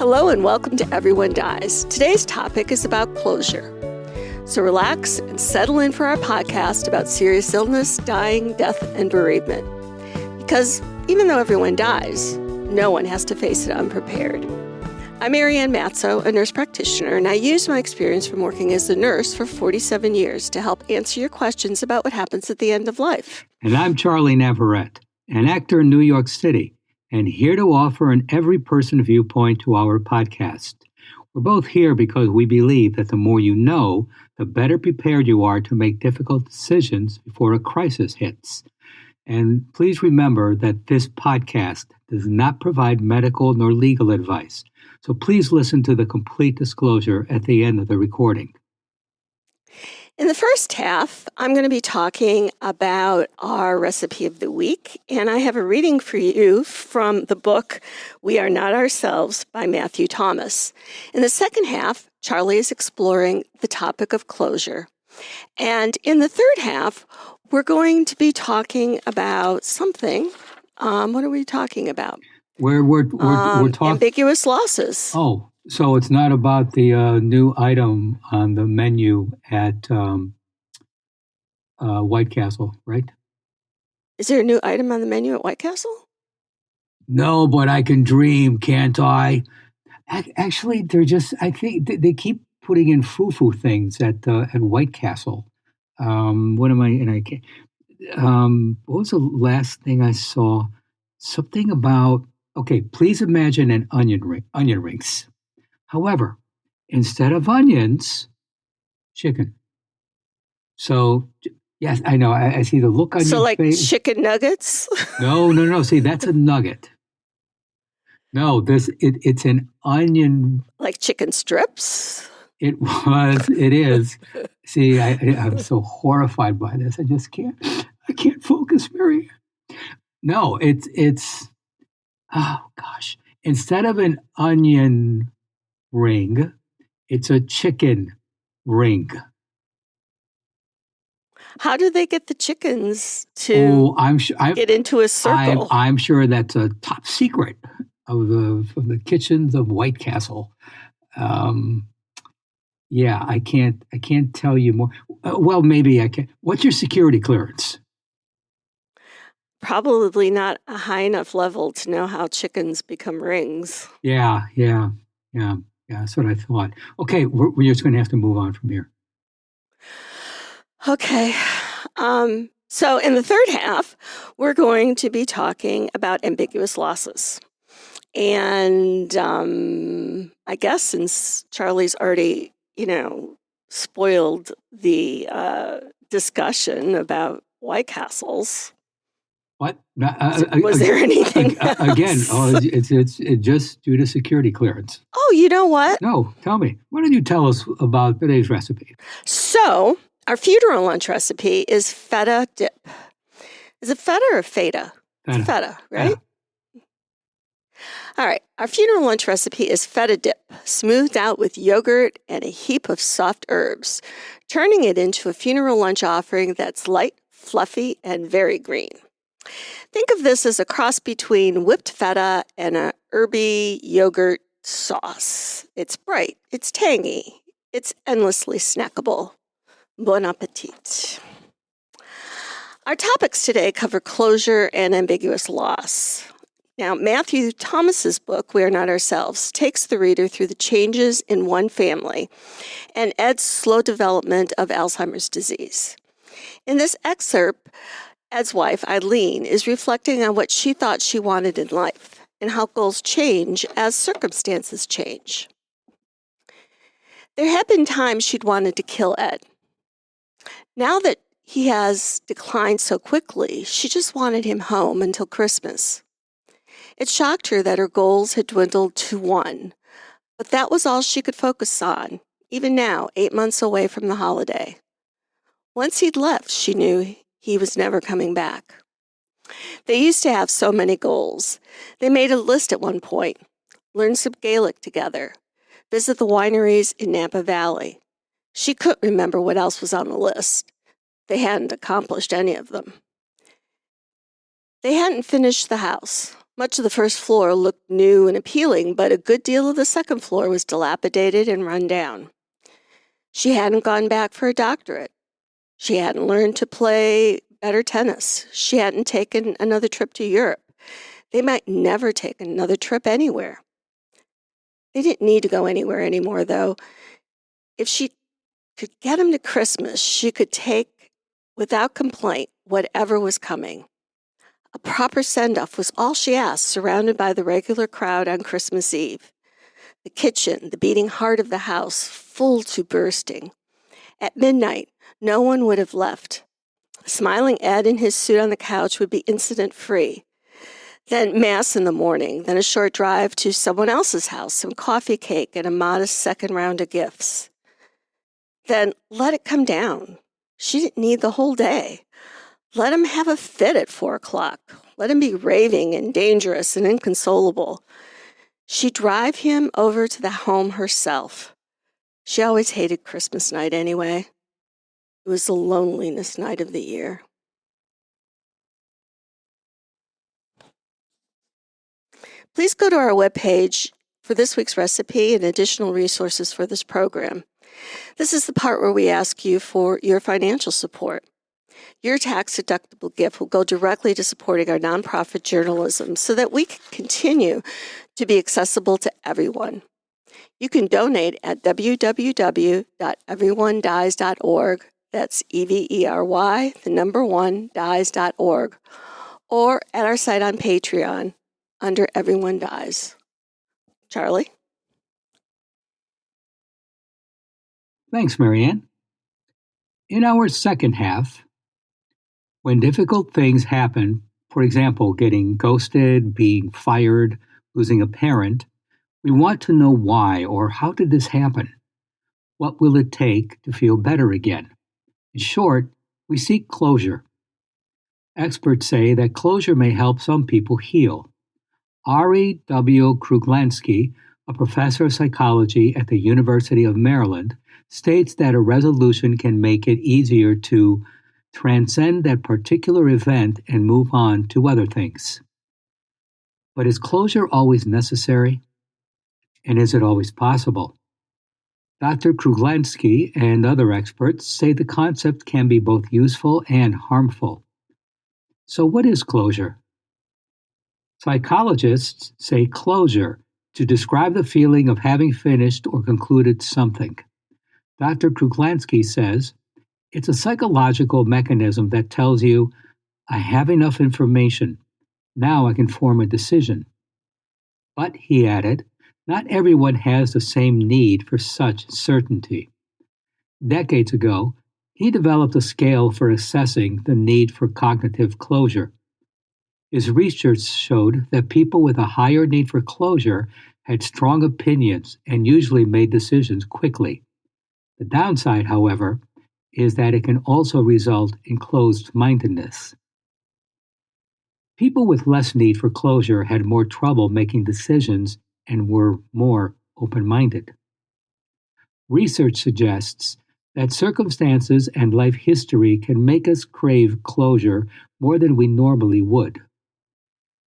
Hello and welcome to Everyone Dies. Today's topic is about closure. So relax and settle in for our podcast about serious illness, dying, death, and bereavement. Because even though everyone dies, no one has to face it unprepared. I'm Marianne Matzo, a nurse practitioner, and I use my experience from working as a nurse for 47 years to help answer your questions about what happens at the end of life. And I'm Charlie Navarrete, an actor in New York City, and here to offer an every-person viewpoint to our podcast. We're both here because we believe that the more you know, the better prepared you are to make difficult decisions before a crisis hits. And please remember that this podcast does not provide medical nor legal advice. So please listen to the complete disclosure at the end of the recording. In the first half, I'm going to be talking about our recipe of the week, and I have a reading for you from the book We Are Not Ourselves by Matthew Thomas. In the second half, Charlie is exploring the topic of closure. And in the third half, we're going to be talking about something. What are we talking about? We're talking ambiguous losses. Oh, so it's not about the new item on the menu at White Castle, right? Is there a new item on the menu at White Castle? No, but I can dream, can't I? Actually, I think they keep putting in foo-foo things at White Castle. What was the last thing I saw? Something about, please imagine an onion rings. However, instead of onions, chicken. So, yes, I know. I see the look on your face. So, like chicken nuggets? No. See, that's a nugget. No, it's an onion. Like chicken strips? It is. See, I'm so horrified by this. I can't focus, Mary. No, it's, oh gosh. Instead of an onion ring, it's a chicken ring. How do they get the chickens to get into a circle? I'm sure that's a top secret from the kitchens of White Castle. Yeah, I can't tell you more. Well, maybe I can. What's your security clearance? Probably not a high enough level to know how chickens become rings. Yeah. That's what I thought. Okay, we're just going to have to move on from here. Okay. So in the third half, we're going to be talking about ambiguous losses. And I guess since Charlie's already, spoiled the discussion about White Castles. What? Was there anything else? Again, it's just due to security clearance. Oh, you know what? No, tell me. Why don't you tell us about today's recipe? So, our funeral lunch recipe is feta dip. Is it feta or feta? It's feta, right? Yeah. All right. Our funeral lunch recipe is feta dip, smoothed out with yogurt and a heap of soft herbs, turning it into a funeral lunch offering that's light, fluffy, and very green. Think of this as a cross between whipped feta and a herby yogurt sauce. It's bright, it's tangy, it's endlessly snackable. Bon appetit. Our topics today cover closure and ambiguous loss. Now, Matthew Thomas's book, We Are Not Ourselves, takes the reader through the changes in one family and Ed's slow development of Alzheimer's disease. In this excerpt, Ed's wife, Eileen, is reflecting on what she thought she wanted in life and how goals change as circumstances change. There had been times she'd wanted to kill Ed. Now that he has declined so quickly, she just wanted him home until Christmas. It shocked her that her goals had dwindled to one, but that was all she could focus on, even now, 8 months away from the holiday. Once he'd left, she knew he was never coming back. They used to have so many goals. They made a list at one point, learn some Gaelic together, visit the wineries in Napa Valley. She couldn't remember what else was on the list. They hadn't accomplished any of them. They hadn't finished the house, Much of the first floor looked new and appealing, but a good deal of the second floor was dilapidated and run down. She hadn't gone back for a doctorate. She hadn't learned to play better tennis. She hadn't taken another trip to Europe. They might never take another trip anywhere. They didn't need to go anywhere anymore, though. If she could get him to Christmas, she could take, without complaint, whatever was coming. A proper send-off was all she asked, surrounded by the regular crowd on Christmas Eve. The kitchen, the beating heart of the house, full to bursting. At midnight, no one would have left. Smiling Ed in his suit on the couch would be incident-free. Then Mass in the morning, then a short drive to someone else's house, some coffee cake and a modest second round of gifts. Then let it come down. She didn't need the whole day. Let him have a fit at 4 o'clock. Let him be raving and dangerous and inconsolable. She'd drive him over to the home herself. She always hated Christmas night anyway. It was the loneliest night of the year. Please go to our webpage for this week's recipe and additional resources for this program. This is the part where we ask you for your financial support. Your tax-deductible gift will go directly to supporting our nonprofit journalism so that we can continue to be accessible to everyone. You can donate at www.everyonedies.org. That's EVERY, the number 1, dies.org, or at our site on Patreon under Everyone Dies. Charlie? Thanks, Marianne. In our second half, when difficult things happen, for example, getting ghosted, being fired, losing a parent, we want to know why or how did this happen? What will it take to feel better again? In short, we seek closure. Experts say that closure may help some people heal. Ari W. Kruglansky, a professor of psychology at the University of Maryland, states that a resolution can make it easier to transcend that particular event and move on to other things. But is closure always necessary? And is it always possible? Dr. Kruglansky and other experts say the concept can be both useful and harmful. So what is closure? Psychologists say closure to describe the feeling of having finished or concluded something. Dr. Kruglansky says, it's a psychological mechanism that tells you, I have enough information. Now I can form a decision. But, he added, not everyone has the same need for such certainty. Decades ago, he developed a scale for assessing the need for cognitive closure. His research showed that people with a higher need for closure had strong opinions and usually made decisions quickly. The downside, however, is that it can also result in closed-mindedness. People with less need for closure had more trouble making decisions and were more open-minded. Research suggests that circumstances and life history can make us crave closure more than we normally would.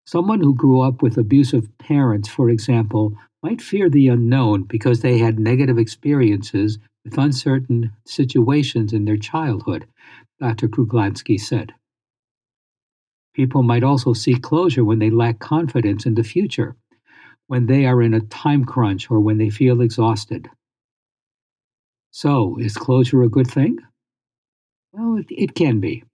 Someone who grew up with abusive parents, for example, might fear the unknown because they had negative experiences with uncertain situations in their childhood, Dr. Kruglansky said. People might also seek closure when they lack confidence in the future, when they are in a time crunch or when they feel exhausted. So, is closure a good thing? Well, it can be.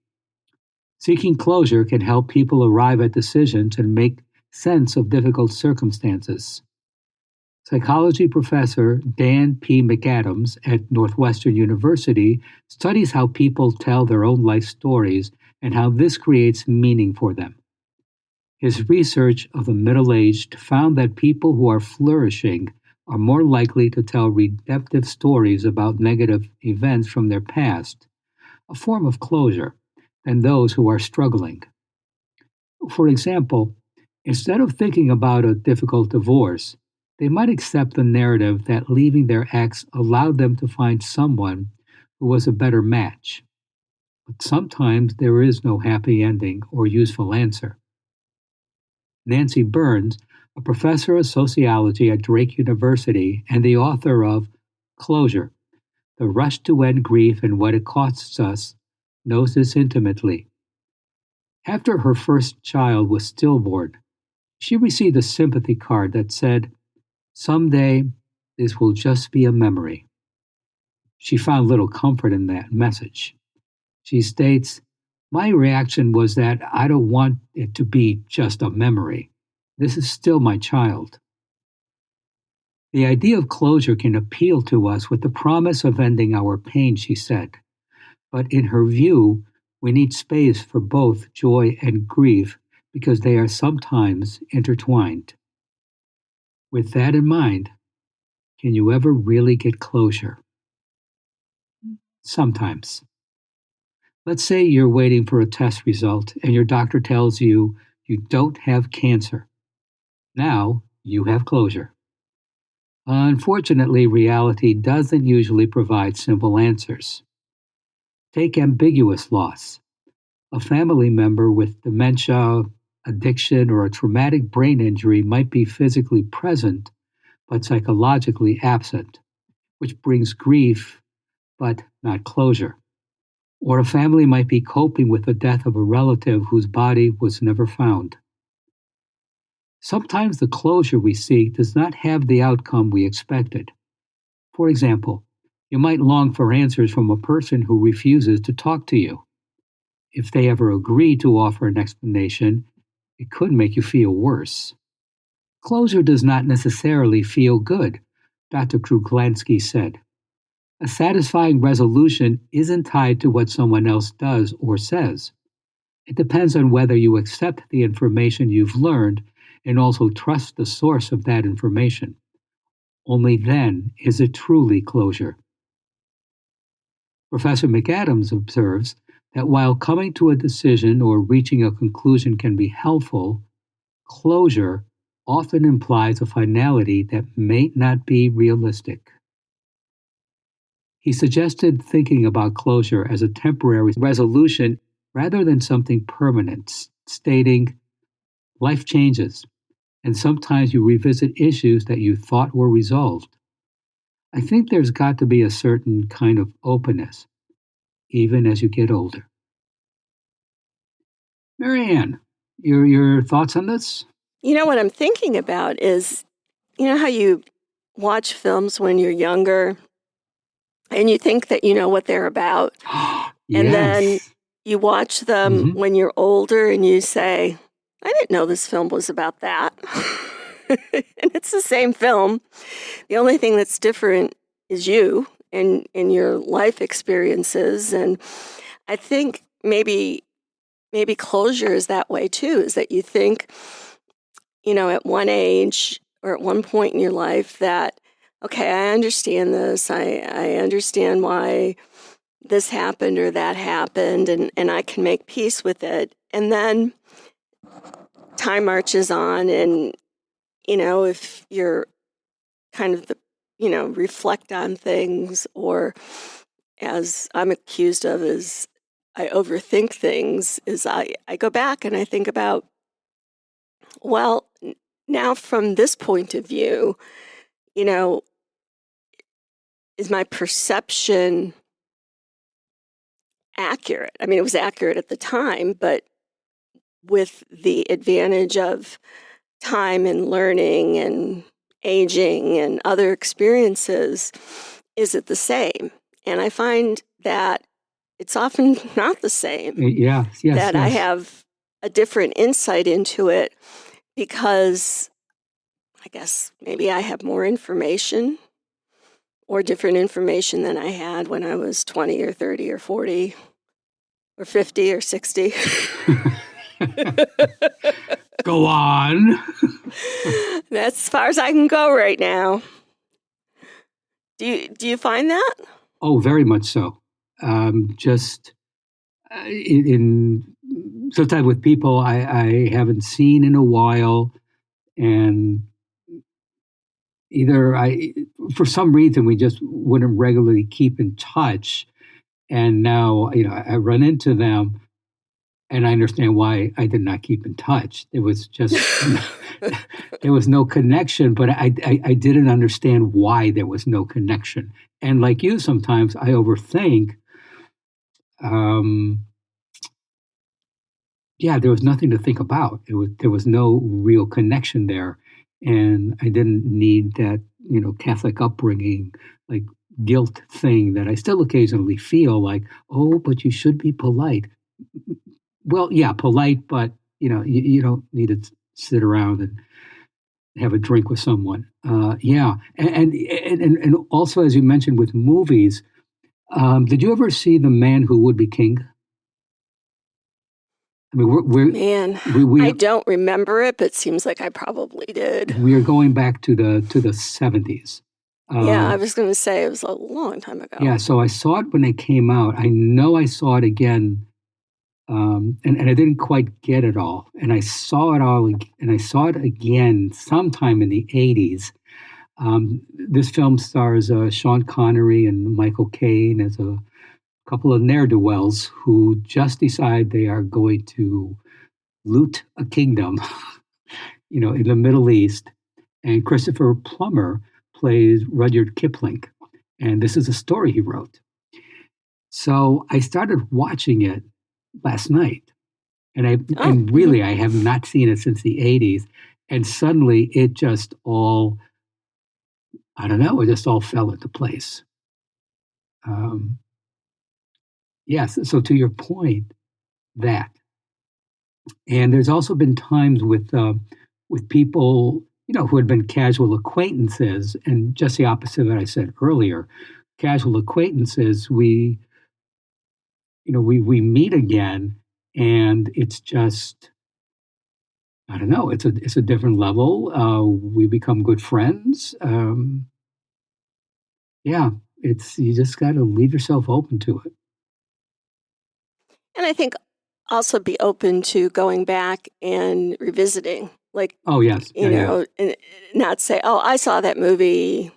Seeking closure can help people arrive at decisions and make sense of difficult circumstances. Psychology professor Dan P. McAdams at Northwestern University studies how people tell their own life stories and how this creates meaning for them. His research of the middle-aged found that people who are flourishing are more likely to tell redemptive stories about negative events from their past, a form of closure, than those who are struggling. For example, instead of thinking about a difficult divorce, they might accept the narrative that leaving their ex allowed them to find someone who was a better match. But sometimes there is no happy ending or useful answer. Nancy Burns, a professor of sociology at Drake University and the author of Closure, The Rush to End Grief and What It Costs Us, knows this intimately. After her first child was stillborn, she received a sympathy card that said, "Someday, this will just be a memory." She found little comfort in that message. She states, "My reaction was that I don't want it to be just a memory. This is still my child." The idea of closure can appeal to us with the promise of ending our pain, she said. But in her view, we need space for both joy and grief because they are sometimes intertwined. With that in mind, can you ever really get closure? Sometimes. Let's say you're waiting for a test result and your doctor tells you you don't have cancer. Now you have closure. Unfortunately, reality doesn't usually provide simple answers. Take ambiguous loss. A family member with dementia, addiction, or a traumatic brain injury might be physically present but psychologically absent, which brings grief but not closure. Or a family might be coping with the death of a relative whose body was never found. Sometimes the closure we seek does not have the outcome we expected. For example, you might long for answers from a person who refuses to talk to you. If they ever agree to offer an explanation, it could make you feel worse. Closure does not necessarily feel good, Dr. Kruglansky said. A satisfying resolution isn't tied to what someone else does or says. It depends on whether you accept the information you've learned and also trust the source of that information. Only then is it truly closure. Professor McAdams observes that while coming to a decision or reaching a conclusion can be helpful, closure often implies a finality that may not be realistic. He suggested thinking about closure as a temporary resolution rather than something permanent, stating, "Life changes, and sometimes you revisit issues that you thought were resolved. I think there's got to be a certain kind of openness, even as you get older." Marianne, your thoughts on this? You know, what I'm thinking about is, you know how you watch films when you're younger and you think that you know what they're about? And then Yes. you watch them Mhm. when you're older and you say, I didn't know this film was about that. And it's the same film. The only thing that's different is you and your life experiences. And I think maybe closure is that way too, is that you think, you know, at one age or at one point in your life that, okay, I understand this. I understand why this happened or that happened, and I can make peace with it. And then time marches on, and, you know, if you're kind of reflect on things, or as I'm accused of, is I overthink things, is I go back and I think about, well, now from this point of view, you know, is my perception accurate? I mean, it was accurate at the time, but with the advantage of time and learning and aging and other experiences, is it the same? And I find that it's often not the same, Yes. that I have a different insight into it because I guess maybe I have more information or different information than I had when I was 20 or 30 or 40 or 50 or 60. Go on. That's as far as I can go right now. Do you find that? Oh, very much so. Just in sometimes with people I haven't seen in a while, and either for some reason we just wouldn't regularly keep in touch, and now I run into them, and I understand why I did not keep in touch. It was just there was no connection, but I didn't understand why there was no connection. And like you, sometimes I overthink. Um, yeah, there was nothing to think about. There was no real connection there, and I didn't need that Catholic upbringing, like guilt thing that I still occasionally feel like, oh, but you should be polite. Well, yeah, polite, but you don't need to sit around and have a drink with someone. Yeah, and also as you mentioned with movies, did you ever see The Man Who Would Be King? I mean, Man, I don't remember it, but it seems like I probably did. We are going back to the 70s. Yeah, I was going to say it was a long time ago. Yeah, so I saw it when it came out. I know I saw it again, and I didn't quite get it all. And I saw it all, and I saw it again sometime in the 80s. This film stars Sean Connery and Michael Caine as a couple of ne'er-do-wells who just decide they are going to loot a kingdom, in the Middle East. And Christopher Plummer plays Rudyard Kipling. And this is a story he wrote. So I started watching it last night. And I have not seen it since the 80s. And suddenly it just all, I don't know, it just all fell into place. Yes, so to your point, that. And there's also been times with people, who had been casual acquaintances, and just the opposite of what I said earlier. Casual acquaintances, we meet again, and it's just, I don't know, it's a different level. We become good friends. Yeah, you just got to leave yourself open to it. And I think also be open to going back and revisiting. Like, oh yes, and not say, oh, I saw that movie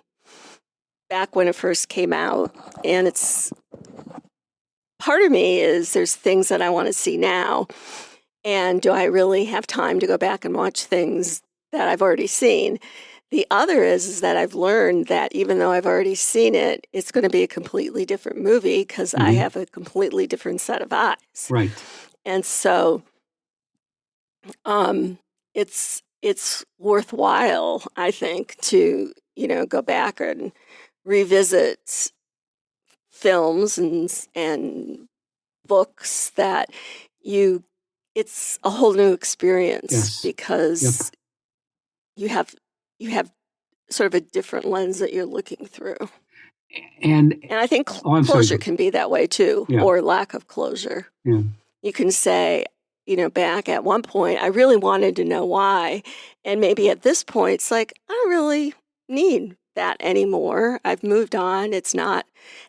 back when it first came out, and it's part of me is there's things that I want to see now, and do I really have time to go back and watch things that I've already seen? The other is that I've learned that even though I've already seen it, it's going to be a completely different movie because I have a completely different set of eyes. Right. And so it's worthwhile, I think, to, go back and revisit films and books that it's a whole new experience because you have sort of a different lens that you're looking through. And I think closure can be that way too, or lack of closure. Yeah. You can say, back at one point, I really wanted to know why. And maybe at this point, it's like, I don't really need that anymore. I've moved on. It's not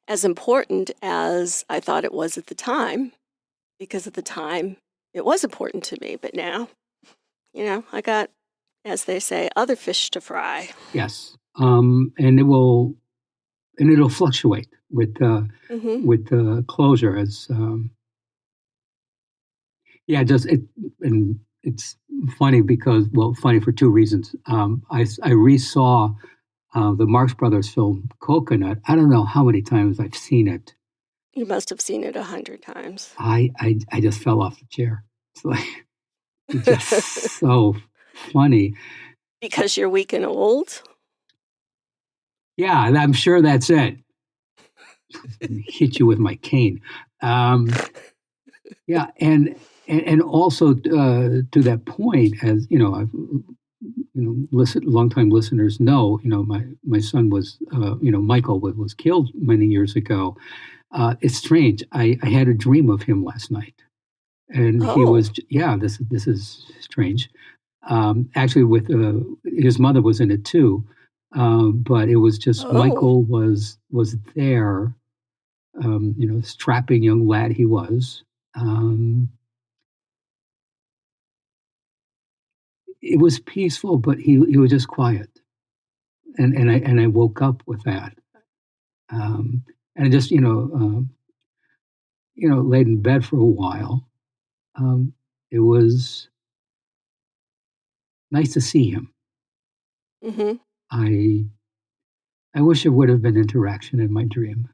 as important as I thought it was at the time, because at the time it was important to me. But now, I got, as they say, other fish to fry. Yes. And it'll fluctuate with closure as and it's funny because, funny for two reasons. I resaw the Marx Brothers film Coconut. I don't know how many times I've seen it. You must have seen it 100 times. I just fell off the chair. It's like it's just so funny. Because you're weak and old? Yeah, I'm sure that's it. Hit you with my cane. Yeah, and also to that point, as I've, longtime listeners know, my son was, Michael was killed many years ago. It's strange. I had a dream of him last night, and he was, this is strange. Actually, with his mother was in it too, but it was just Michael was there. Strapping young lad he was. It was peaceful, but he was just quiet, and I woke up with that, and I just laid in bed for a while, it was nice to see him. Mm-hmm. I wish there would have been interaction in my dream,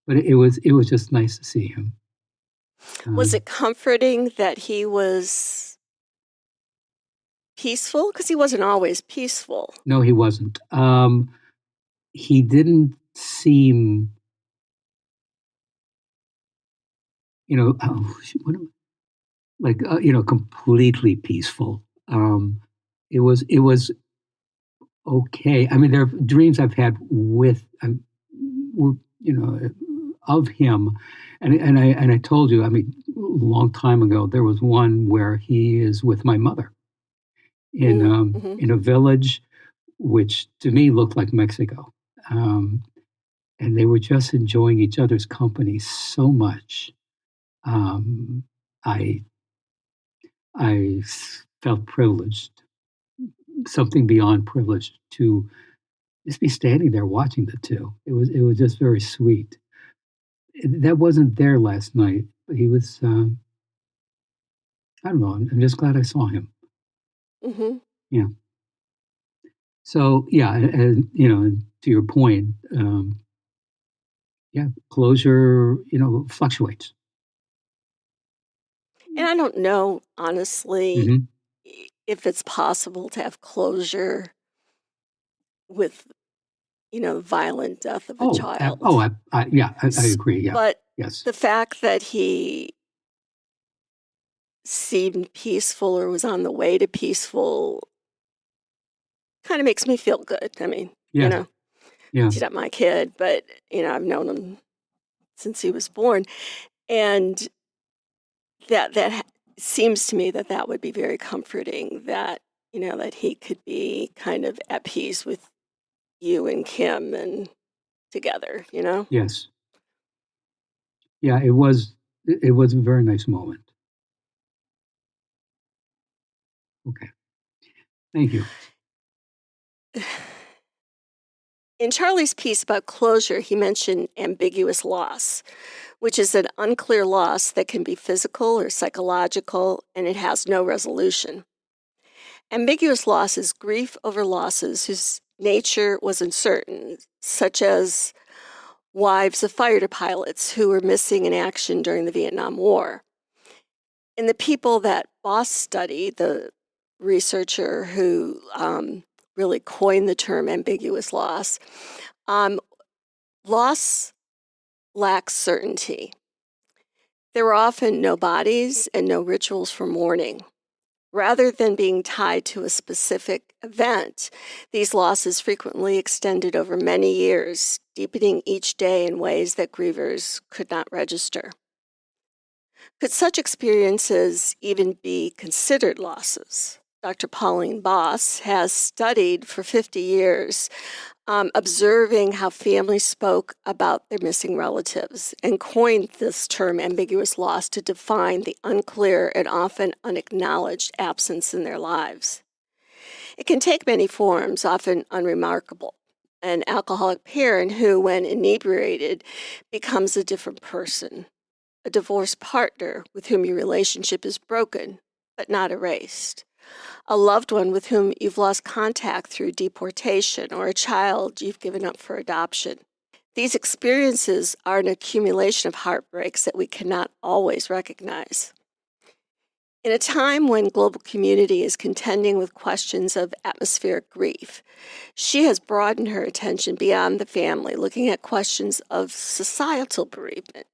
but it was just nice to see him. Was it comforting that he was peaceful? Because he wasn't always peaceful. No, he wasn't. He didn't seem, completely peaceful. It was okay. I mean, there are dreams I've had of him, and I told you, I mean, a long time ago, there was one where he is with my mother in a village, which to me looked like Mexico, and they were just enjoying each other's company so much. I felt privileged, something beyond privileged, to just be standing there watching the two. It was just very sweet. That wasn't there last night, but he was. I don't know. I'm just glad I saw him. Mm-hmm. Yeah. So yeah, and to your point, yeah, closure, fluctuates. And I don't know, honestly, Mm-hmm. if it's possible to have closure with, the violent death of a child. I agree. Yeah. But Yes. the fact that he seemed peaceful or was on the way to peaceful kind of makes me feel good. I mean, Yeah. he's not my kid, but, I've known him since he was born. And that seems to me that would be very comforting, that, that he could be kind of at peace with you and Kim and together, Yes. Yeah, it was a very nice moment. Okay. Thank you. In Charlie's piece about closure, he mentioned ambiguous loss, which is an unclear loss that can be physical or psychological, and it has no resolution. Ambiguous loss is grief over losses whose nature was uncertain, such as wives of fighter pilots who were missing in action during the Vietnam War. In the people that Boss studied, the researcher who really coined the term ambiguous loss, loss lacks certainty. There were often no bodies and no rituals for mourning. Rather than being tied to a specific event, these losses frequently extended over many years, deepening each day in ways that grievers could not register. Could such experiences even be considered losses? Dr. Pauline Boss has studied for 50 years, observing how families spoke about their missing relatives, and coined this term ambiguous loss to define the unclear and often unacknowledged absence in their lives. It can take many forms, often unremarkable. An alcoholic parent who, when inebriated, becomes a different person. A divorced partner with whom your relationship is broken, but not erased. A loved one with whom you've lost contact through deportation, or a child you've given up for adoption. These experiences are an accumulation of heartbreaks that we cannot always recognize. In a time when global community is contending with questions of atmospheric grief, she has broadened her attention beyond the family, looking at questions of societal bereavement.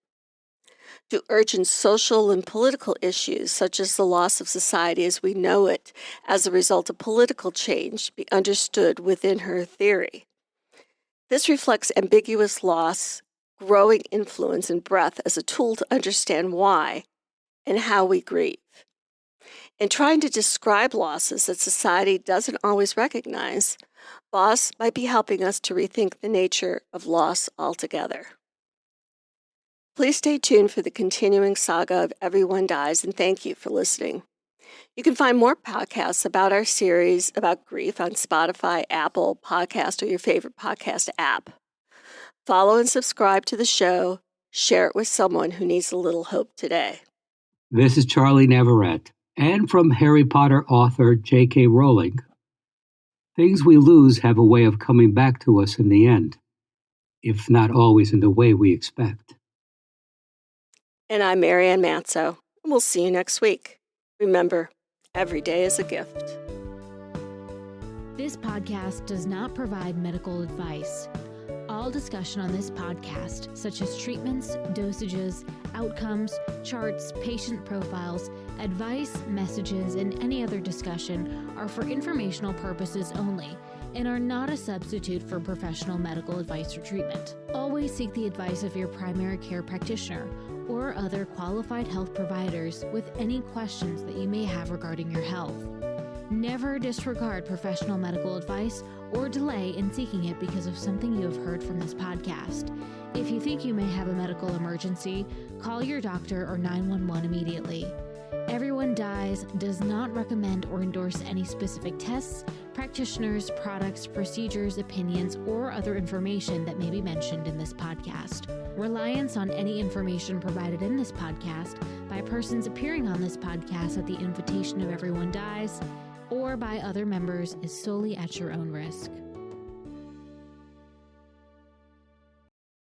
To urgent social and political issues, such as the loss of society as we know it as a result of political change, be understood within her theory. This reflects ambiguous loss, growing influence, and breadth as a tool to understand why and how we grieve. In trying to describe losses that society doesn't always recognize, Boss might be helping us to rethink the nature of loss altogether. Please stay tuned for the continuing saga of Everyone Dies, and thank you for listening. You can find more podcasts about our series about grief on Spotify, Apple Podcast, or your favorite podcast app. Follow and subscribe to the show. Share it with someone who needs a little hope today. This is Charlie Navarrete, and from Harry Potter author J.K. Rowling, things we lose have a way of coming back to us in the end, if not always in the way we expect. And I'm Marianne Matzo. We'll see you next week. Remember, every day is a gift. This podcast does not provide medical advice. All discussion on this podcast, such as treatments, dosages, outcomes, charts, patient profiles, advice, messages, and any other discussion are for informational purposes only and are not a substitute for professional medical advice or treatment. Always seek the advice of your primary care practitioner or other qualified health providers with any questions that you may have regarding your health. Never disregard professional medical advice or delay in seeking it because of something you have heard from this podcast. If you think you may have a medical emergency, call your doctor or 911 immediately. Everyone Dies does not recommend or endorse any specific tests, practitioners, products, procedures, opinions, or other information that may be mentioned in this podcast. Reliance on any information provided in this podcast by persons appearing on this podcast at the invitation of Everyone Dies or by other members is solely at your own risk.